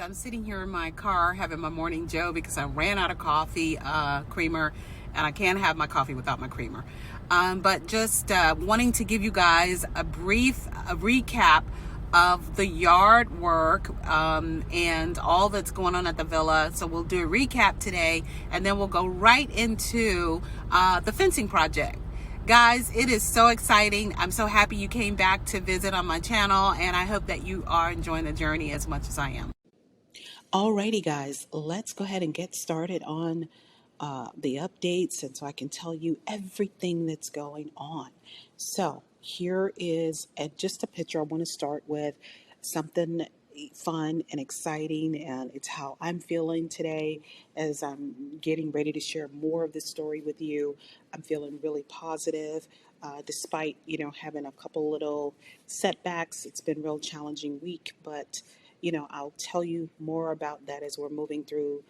I'm sitting here in my car having my morning joe because I ran out of coffee creamer, and I can't have my coffee without my creamer. But just wanting to give you guys a brief recap of the yard work and all that's going on at the villa. So we'll do a recap today, and then we'll go right into the fencing project. Guys, it is so exciting. I'm so happy you came back to visit on my channel, and I hope that you are enjoying the journey as much as I am. Alrighty, guys, let's go ahead and get started on the updates, and so I can tell you everything that's going on. So here is just a picture. I want to start with something fun and exciting, and it's how I'm feeling today as I'm getting ready to share more of this story with you. I'm feeling really positive. Despite having a couple little setbacks, it's been a real challenging week, but I'll tell you more about that as we're moving through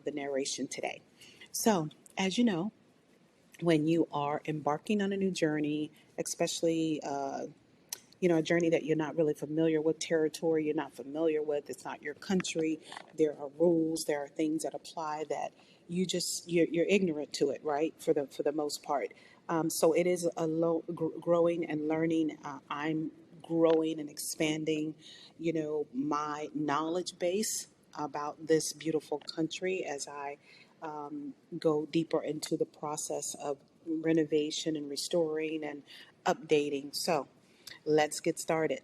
the narration today. So, as you know, when you are embarking on a new journey, especially a journey that you're not really familiar with, territory you're not familiar with, it's not your country, there are rules, there are things that apply that you're ignorant to it, right? For the most part. So it is growing and learning. I'm growing and expanding, my knowledge base about this beautiful country as I go deeper into the process of renovation and restoring and updating. So let's get started.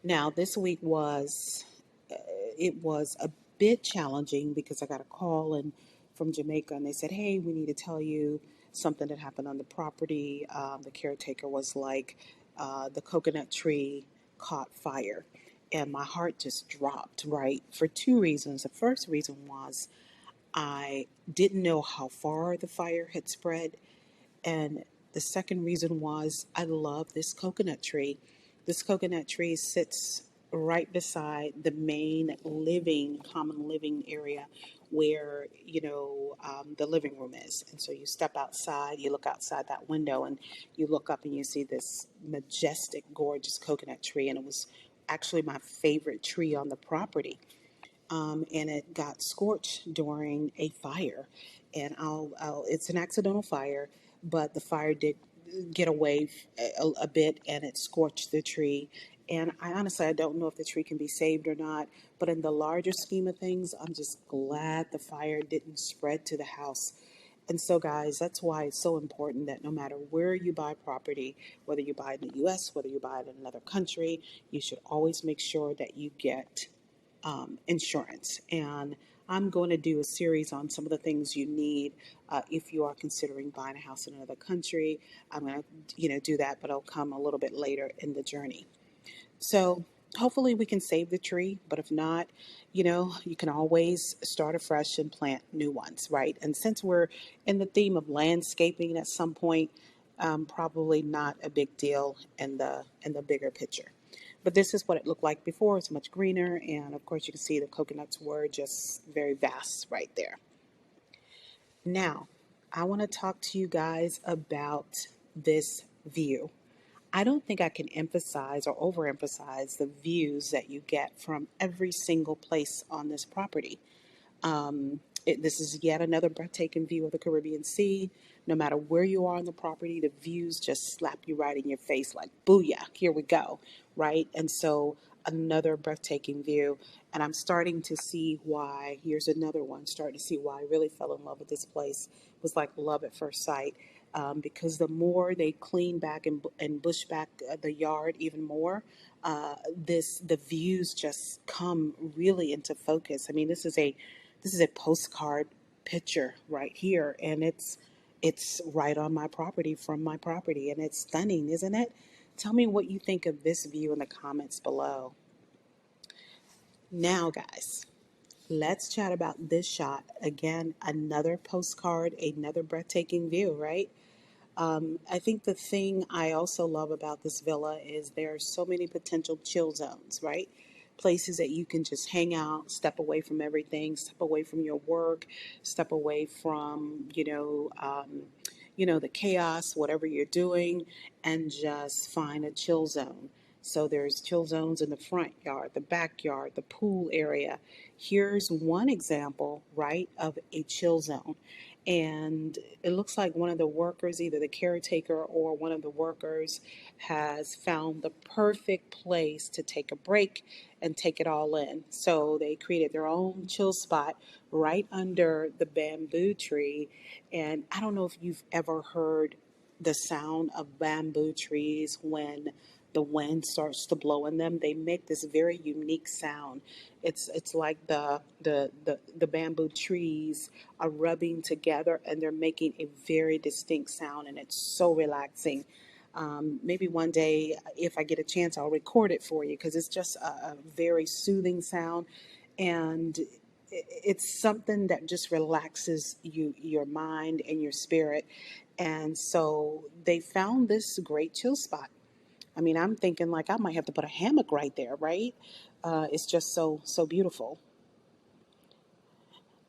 Now, this week was a bit challenging because I got a call from Jamaica, and they said, "Hey, we need to tell you something that happened on the property." The caretaker was like, "The coconut tree caught fire," and my heart just dropped. Right, for two reasons. The first reason was I didn't know how far the fire had spread, and the second reason was I love this coconut tree. This coconut tree sits right beside the main common living area where, the living room is. And so you step outside, you look outside that window, and you look up and you see this majestic, gorgeous coconut tree. And it was actually my favorite tree on the property. And it got scorched during a fire. And it's an accidental fire, but the fire did get away a bit, and it scorched the tree. And I don't know if the tree can be saved or not, but in the larger scheme of things, I'm just glad the fire didn't spread to the house. And so, guys, that's why it's so important that no matter where you buy property, whether you buy it in the U.S., whether you buy it in another country, you should always make sure that you get insurance. And I'm going to do a series on some of the things you need if you are considering buying a house in another country. I'm going to, do that, but it'll come a little bit later in the journey. So hopefully we can save the tree, but if not, you can always start afresh and plant new ones, right? And since we're in the theme of landscaping at some point, probably not a big deal in the bigger picture. But this is what it looked like before. It's much greener, and of course you can see the coconuts were just very vast right there. Now, I want to talk to you guys about this view. I don't think I can emphasize or overemphasize the views that you get from every single place on this property. This is yet another breathtaking view of the Caribbean Sea. No matter where you are on the property, the views just slap you right in your face like, booyah, here we go, right? And so another breathtaking view. And I'm starting to see why, here's another one, starting to see why I really fell in love with this place. It was like love at first sight. Because the more they clean back and bush back the yard even more, the views just come really into focus. I mean, this is a postcard picture right here, and it's right on my property, from my property, and it's stunning, isn't it? Tell me what you think of this view in the comments below. Now, guys, let's chat about this shot. Again, another postcard, another breathtaking view, right? I think the thing I also love about this villa is there are so many potential chill zones, right? Places that you can just hang out, step away from everything, step away from your work, step away from, the chaos, whatever you're doing, and just find a chill zone. So there's chill zones in the front yard, the backyard, the pool area. Here's one example, right, of a chill zone. And it looks like one of the workers, either the caretaker or one of the workers, has found the perfect place to take a break and take it all in. So they created their own chill spot right under the bamboo tree. And I don't know if you've ever heard the sound of bamboo trees when the wind starts to blow in them. They make this very unique sound. It's like the bamboo trees are rubbing together and they're making a very distinct sound, and it's so relaxing. Maybe one day, if I get a chance, I'll record it for you because it's just a very soothing sound, and it's something that just relaxes your mind and your spirit. And so they found this great chill spot. I mean, I'm thinking like I might have to put a hammock right there, right? It's just so beautiful.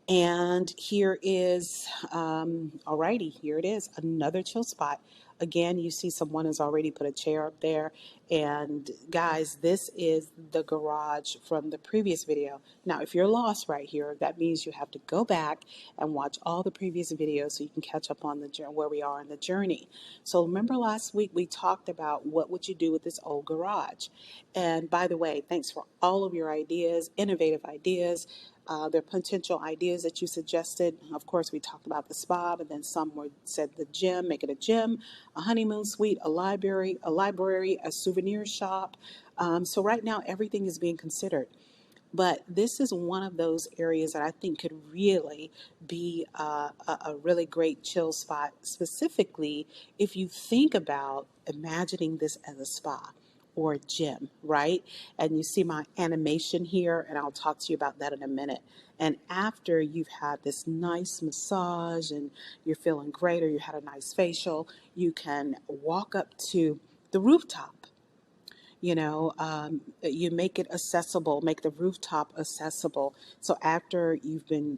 And here is, alrighty, here it is, another chill spot. Again, you see someone has already put a chair up there. And guys, this is the garage from the previous video. Now, if you're lost right here, that means you have to go back and watch all the previous videos so you can catch up on the where we are in the journey. So remember last week we talked about what would you do with this old garage. And by the way, thanks for all of your ideas, innovative ideas. Their potential ideas that you suggested. Of course, we talked about the spa, but then some were said the gym, make it a gym, a honeymoon suite, a souvenir shop. So right now, everything is being considered. But this is one of those areas that I think could really be a really great chill spot, specifically if you think about imagining this as a spa or a gym, right? And you see my animation here, and I'll talk to you about that in a minute. And after you've had this nice massage and you're feeling great, or you had a nice facial, you can walk up to the rooftop. You make it accessible, make the rooftop accessible. So after you've been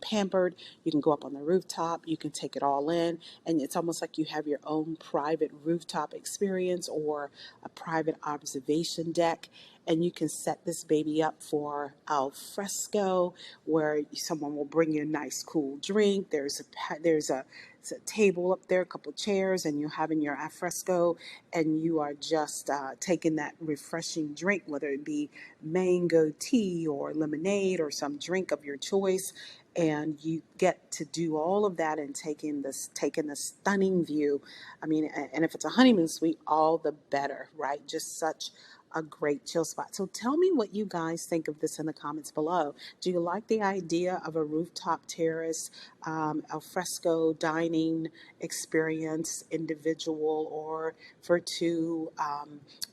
pampered, you can go up on the rooftop, you can take it all in, and it's almost like you have your own private rooftop experience or a private observation deck. And you can set this baby up for al fresco, where someone will bring you a nice cool drink. There's a table up there, a couple chairs, and you're having your al fresco, and you are just taking that refreshing drink, whether it be mango tea or lemonade or some drink of your choice, and you get to do all of that and taking the stunning view. I mean, and if it's a honeymoon suite, all the better, right? Just such a great chill spot. So tell me what you guys think of this in the comments below. Do you like the idea of a rooftop terrace, al fresco dining experience, individual or for two?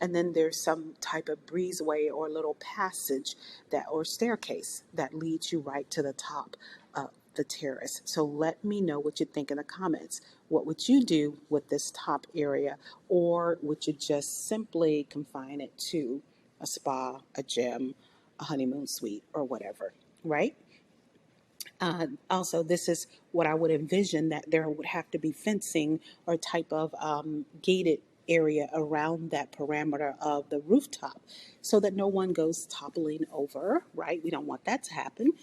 And then there's some type of breezeway or little passage or staircase that leads you right to the top of the terrace. So let me know what you think in the comments. What would you do with this top area? Or would you just simply confine it to a spa, a gym, a honeymoon suite, or whatever, right? Also, this is what I would envision, that there would have to be fencing or type of gated area around that parameter of the rooftop so that no one goes toppling over, right? We don't want that to happen.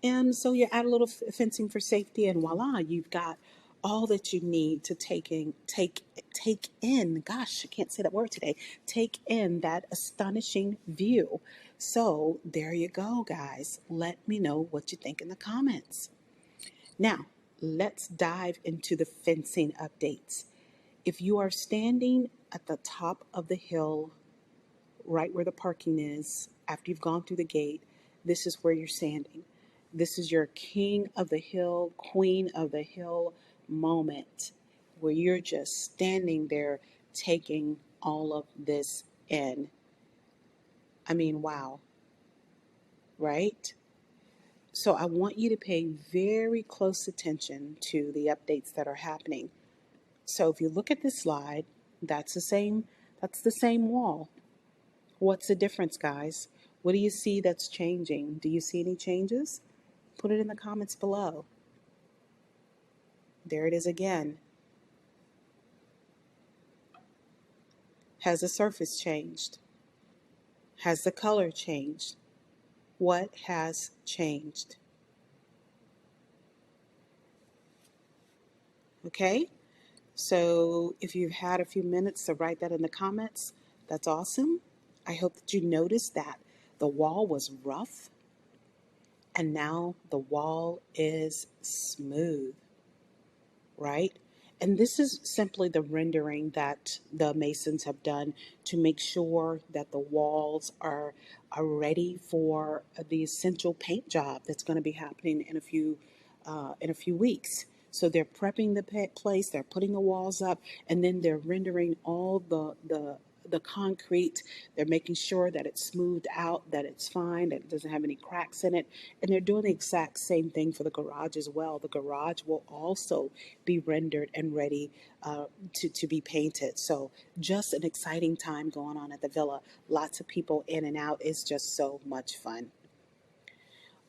And so you add a little fencing for safety, and voila, you've got all that you need to take in. Gosh, I can't say that word today. Take in that astonishing view. So there you go, guys. Let me know what you think in the comments. Now, let's dive into the fencing updates. If you are standing at the top of the hill, right where the parking is, after you've gone through the gate, this is where you're standing. This is your king of the hill, queen of the hill moment, where you're just standing there taking all of this in. I mean, wow, right? So I want you to pay very close attention to the updates that are happening. So if you look at this slide, that's the same wall. What's the difference, guys? What do you see that's changing? Do you see any changes? Put it in the comments below. There it is again. Has the surface changed? Has the color changed? What has changed? Okay, so if you've had a few minutes to write that in the comments, that's awesome. I hope that you noticed that the wall was rough and now the wall is smooth, right? And this is simply the rendering that the masons have done to make sure that the walls are ready for the essential paint job that's going to be happening in a few weeks. So they're prepping the place, they're putting the walls up, and then they're rendering all the concrete. They're making sure that it's smoothed out, that it's fine, that it doesn't have any cracks in it. And they're doing the exact same thing for the garage as well. The garage will also be rendered and ready to be painted. So just an exciting time going on at the villa. Lots of people in and out. It's just so much fun.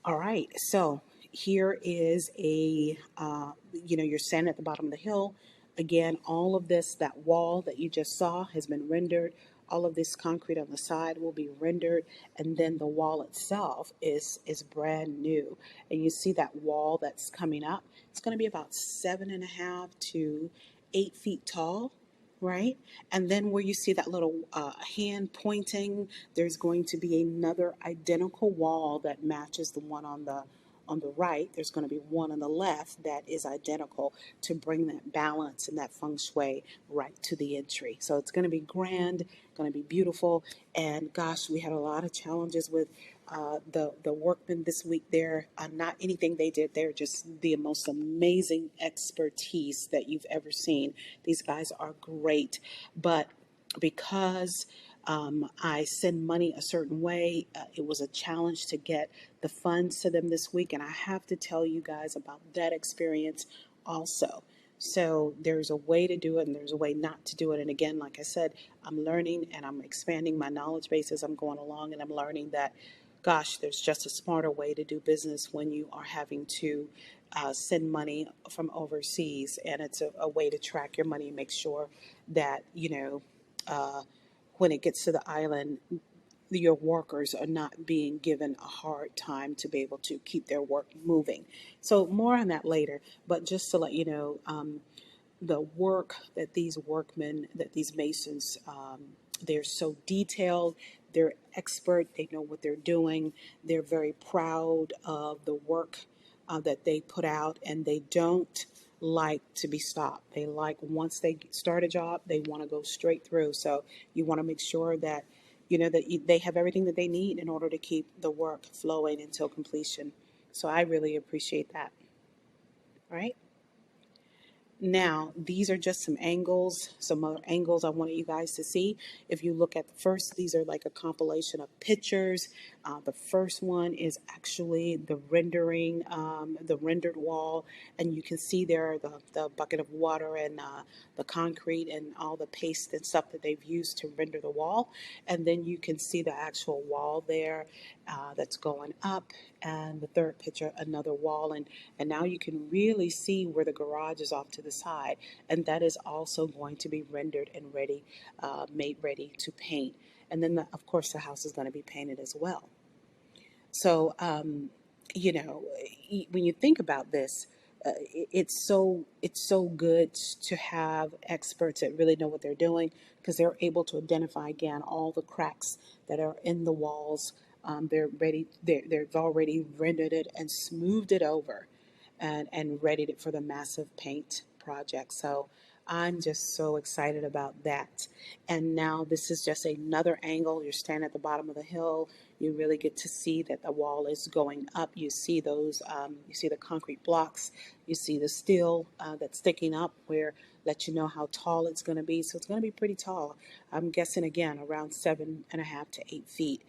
All right, so here is you're standing at the bottom of the hill. Again, all of this, that wall that you just saw has been rendered. All of this concrete on the side will be rendered, and then the wall itself is brand new. And you see that wall that's coming up. It's going to be about 7.5 to 8 feet tall, right? And then where you see that little hand pointing, there's going to be another identical wall that matches the one on the right. There's going to be one on the left that is identical to bring that balance and that feng shui right to the entry. So it's going to be grand, going to be beautiful. And gosh, we had a lot of challenges with the workmen this week. There, not anything they did. They're just the most amazing expertise that you've ever seen. These guys are great, but because I send money a certain way, it was a challenge to get the funds to them this week, and I have to tell you guys about that experience also. So there's a way to do it and there's a way not to do it. And again, like I said, I'm learning and I'm expanding my knowledge base as I'm going along, and I'm learning that, gosh, there's just a smarter way to do business when you are having to send money from overseas, and it's a way to track your money and make sure that, uh, when it gets to the island, your workers are not being given a hard time to be able to keep their work moving. So more on that later, but just to let you know, the work that these workmen, that these masons, they're so detailed, they're expert, they know what they're doing, they're very proud of the work that they put out, and they don't like to be stopped. They like, once they start a job, they want to go straight through. So you want to make sure that they have everything that they need in order to keep the work flowing until completion. So I really appreciate that. Right. Now, these are just some angles, some other angles I wanted you guys to see. If you look at the first, these are like a compilation of pictures. The first one is actually the rendering, the rendered wall, and you can see there the bucket of water and the concrete and all the paste and stuff that they've used to render the wall. And then you can see the actual wall there that's going up. And the third picture, another wall, and now you can really see where the garage is off to the side, and that is also going to be rendered and ready, made ready to paint. And then, of course, the house is going to be painted as well. So, you know, when you think about this, it's so good to have experts that really know what they're doing, because they're able to identify again all the cracks that are in the walls. They're ready. They've already rendered it and smoothed it over, and readied it for the massive paint project. So I'm just so excited about that. And now this is just another angle. You're standing at the bottom of the hill. You really get to see that the wall is going up. You see those, you see the concrete blocks. You see the steel that's sticking up, where let you know how tall it's going to be. So it's going to be pretty tall. I'm guessing again around 7.5 to 8 feet.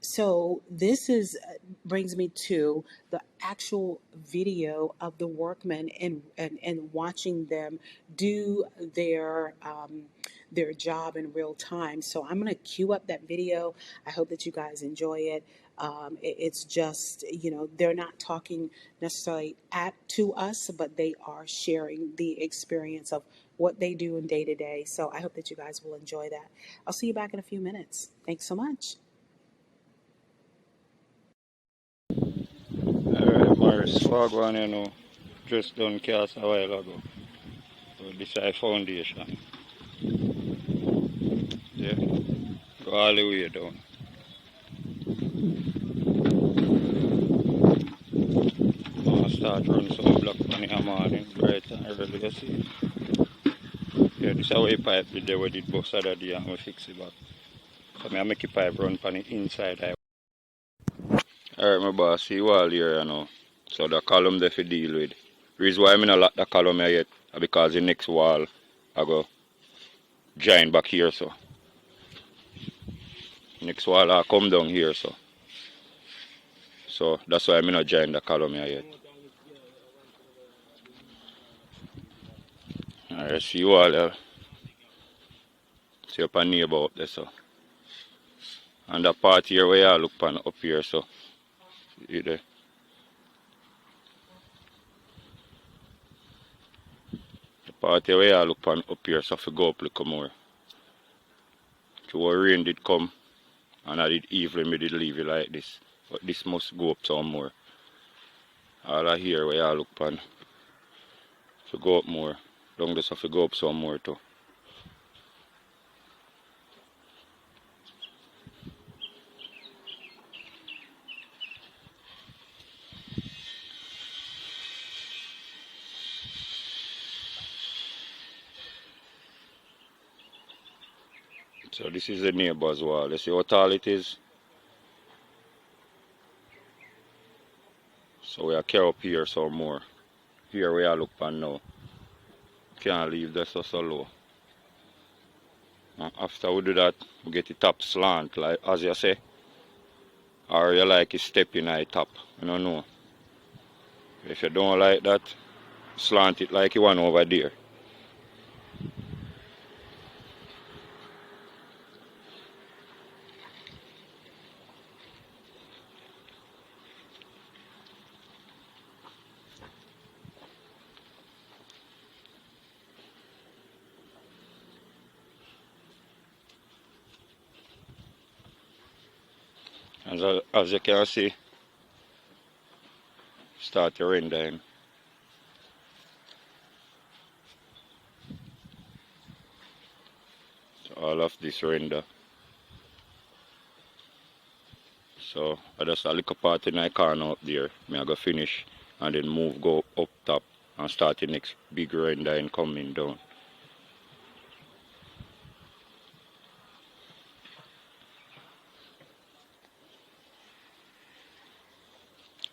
So this is brings me to the actual video of the workmen, and watching them do their job in real time. So I'm going to queue up that video. I hope that you guys enjoy it. It's just, they're not talking necessarily to us, but they are sharing the experience of what they do in day to day. So I hope that you guys will enjoy that. I'll see you back in a few minutes. Thanks so much. Alright, Morris, Wagwan, just done cast a while ago. So this is foundation. Yeah, go all the way down. I'll start running some block on the morning, bright and early, you see. Yeah, this is how a pipe with there where it bust other day and we fix it back. So I make a pipe run on the inside. Alright, my boss, see you all here, So the column there to deal with. The reason why I'm not lock the column here yet is because the next wall I go join back here, so. Next wall I come down here, so. So that's why I'm not join the column here yet. Alright, see you all there. See up a neighbor up there, so. And the part here where I look pan up here, so. See there. The part here where I look pan up here, so if you go up a little more. So rain did come, and I did evening, me did leave it like this. But this must go up some more. All I hear where I look pan. So go up more. Down this have to go up some more too. So this is the neighbor's wall. You see how tall it is? So we are carry up here some more. Here we are look pan now. Can't leave this so low. And after we do that, we get the top slant, like as you say. Or you like it step in the top. I don't know. If you don't like that, slant it like you want over there. As you can see, start to render in. So all of this render. So I just a little part in my corner up there. I go finish and then move go up top and start the next big render and coming down.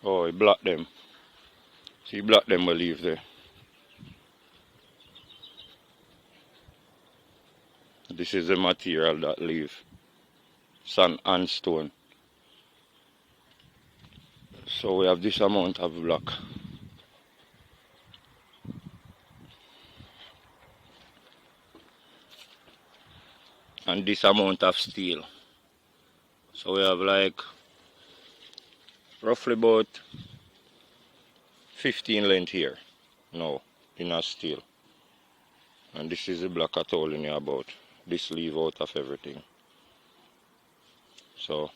Oh, he blocked them. See, block them will leave there. This is the material that leave. Sand and stone. So we have this amount of block. And this amount of steel. So we have like roughly about 15 length here. No, in a steel. And this is the block I told you about. This leave out of everything. So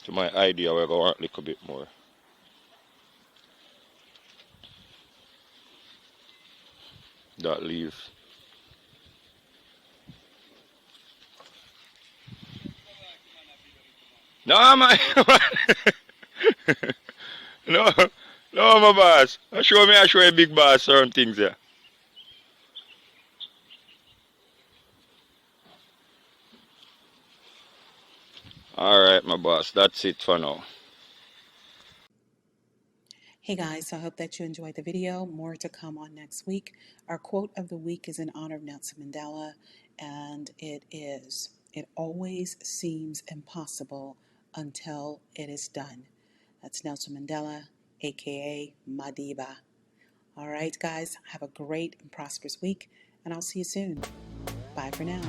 to my idea we're going to work a little bit more. That leave. No man, no, no my boss. I show a big boss certain things there. Alright my boss, that's it for now. Hey guys, so I hope that you enjoyed the video. More to come on next week. Our quote of the week is in honor of Nelson Mandela, and it is, "It always seems impossible until it is done." That's Nelson Mandela, aka Madiba. All right, guys, have a great and prosperous week, and I'll see you soon. Bye for now.